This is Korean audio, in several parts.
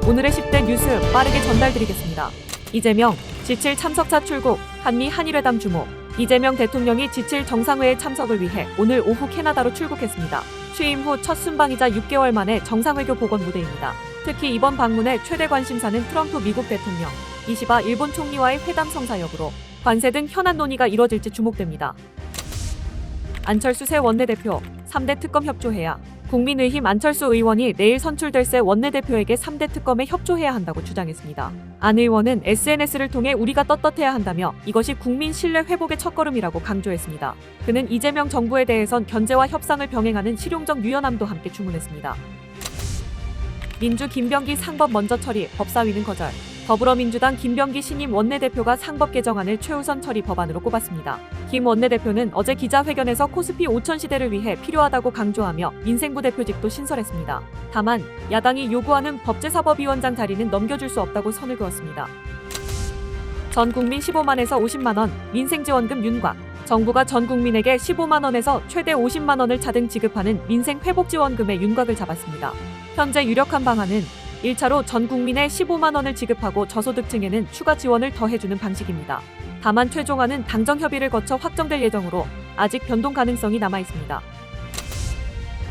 오늘의 10대 뉴스 빠르게 전달드리겠습니다. 이재명, G7 참석자 출국, 한미 한일회담 주목. 이재명 대통령이 G7 정상회의 참석을 위해 오늘 오후 캐나다로 출국했습니다. 취임 후 첫 순방이자 6개월 만에 정상외교 복원 무대입니다. 특히 이번 방문의 최대 관심사는 트럼프 미국 대통령, 이시바 일본 총리와의 회담 성사 여부로 관세 등 현안 논의가 이뤄질지 주목됩니다. 안철수 새 원내대표, 3대 특검 협조해야. 국민의힘 안철수 의원이 내일 선출될 새 원내대표에게 3대 특검에 협조해야 한다고 주장했습니다. 안 의원은 SNS를 통해 우리가 떳떳해야 한다며 이것이 국민 신뢰 회복의 첫걸음이라고 강조했습니다. 그는 이재명 정부에 대해선 견제와 협상을 병행하는 실용적 유연함도 함께 주문했습니다. 민주 김병기 상법 먼저 처리, 법사위는 거절. 더불어민주당 김병기 신임 원내대표가 상법 개정안을 최우선 처리 법안으로 꼽았습니다. 김 원내대표는 어제 기자회견에서 코스피 5천 시대를 위해 필요하다고 강조하며 민생부 대표직도 신설했습니다. 다만 야당이 요구하는 법제사법위원장 자리는 넘겨줄 수 없다고 선을 그었습니다. 전 국민 15만에서 50만 원 민생지원금 윤곽. 정부가 전 국민에게 15만 원에서 최대 50만 원을 차등 지급하는 민생회복지원금의 윤곽을 잡았습니다. 현재 유력한 방안은 1차로 전 국민에 15만 원을 지급하고 저소득층에는 추가 지원을 더해주는 방식입니다. 다만 최종안은 당정 협의를 거쳐 확정될 예정으로 아직 변동 가능성이 남아 있습니다.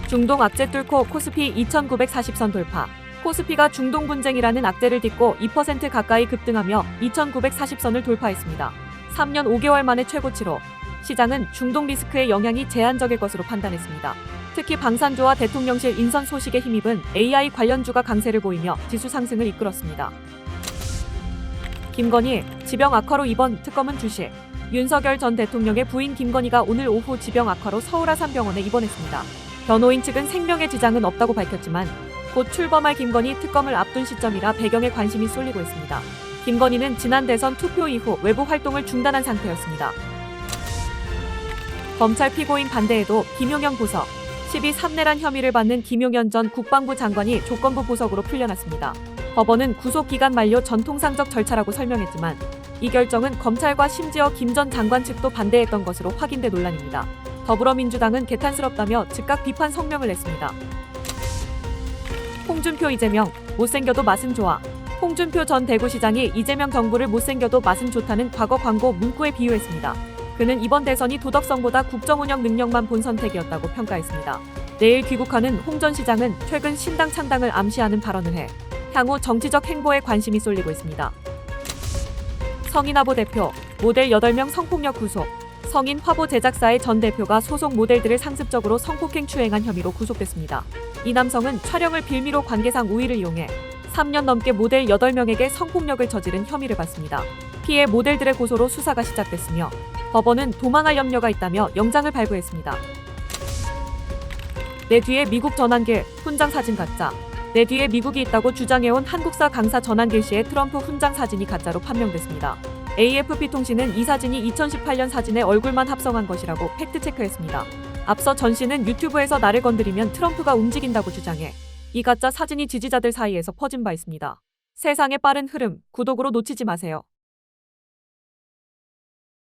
중동 악재 뚫고 코스피 2,940선 돌파. 코스피가 중동 분쟁이라는 악재를 딛고 2% 가까이 급등하며 2,940선을 돌파했습니다. 3년 5개월 만에 최고치로 시장은 중동 리스크의 영향이 제한적일 것으로 판단했습니다. 특히 방산조와 대통령실 인선 소식에 힘입은 AI 관련주가 강세를 보이며 지수 상승을 이끌었습니다. 김건희, 지병 악화로 입원, 특검은 주시. 윤석열 전 대통령의 부인 김건희가 오늘 오후 지병 악화로 서울 아산병원에 입원했습니다. 변호인 측은 생명에 지장은 없다고 밝혔지만 곧 출범할 김건희 특검을 앞둔 시점이라 배경에 관심이 쏠리고 있습니다. 김건희는 지난 대선 투표 이후 외부 활동을 중단한 상태였습니다. 검찰 피고인 반대에도 김용현 보석. 12.3내란 혐의를 받는 김용현 전 국방부 장관이 조건부 보석으로 풀려났습니다. 법원은 구속기간 만료 전통상적 절차라고 설명했지만 이 결정은 검찰과 심지어 김 전 장관 측도 반대했던 것으로 확인돼 논란입니다. 더불어민주당은 개탄스럽다며 즉각 비판 성명을 냈습니다. 홍준표 이재명, 못생겨도 맛은 좋아. 홍준표 전 대구시장이 이재명 정부를 못생겨도 맛은 좋다는 과거 광고 문구에 비유했습니다. 그는 이번 대선이 도덕성보다 국정운영 능력만 본 선택이었다고 평가했습니다. 내일 귀국하는 홍 전 시장은 최근 신당 창당을 암시하는 발언을 해 향후 정치적 행보에 관심이 쏠리고 있습니다. 성인 화보 대표, 모델 8명 성폭력 구속. 성인 화보 제작사의 전 대표가 소속 모델들을 상습적으로 성폭행 추행한 혐의로 구속됐습니다. 이 남성은 촬영을 빌미로 관계상 우위를 이용해 3년 넘게 모델 8명에게 성폭력을 저지른 혐의를 받습니다. 피해 모델들의 고소로 수사가 시작됐으며 법원은 도망할 염려가 있다며 영장을 발부했습니다. 내 뒤에 미국 전환길, 훈장 사진 가짜. 내 뒤에 미국이 있다고 주장해온 한국사 강사 전환길 씨의 트럼프 훈장 사진이 가짜로 판명됐습니다. AFP 통신은 이 사진이 2018년 사진에 얼굴만 합성한 것이라고 팩트체크했습니다. 앞서 전 씨는 유튜브에서 나를 건드리면 트럼프가 움직인다고 주장해 이 가짜 사진이 지지자들 사이에서 퍼진 바 있습니다. 세상의 빠른 흐름, 구독으로 놓치지 마세요.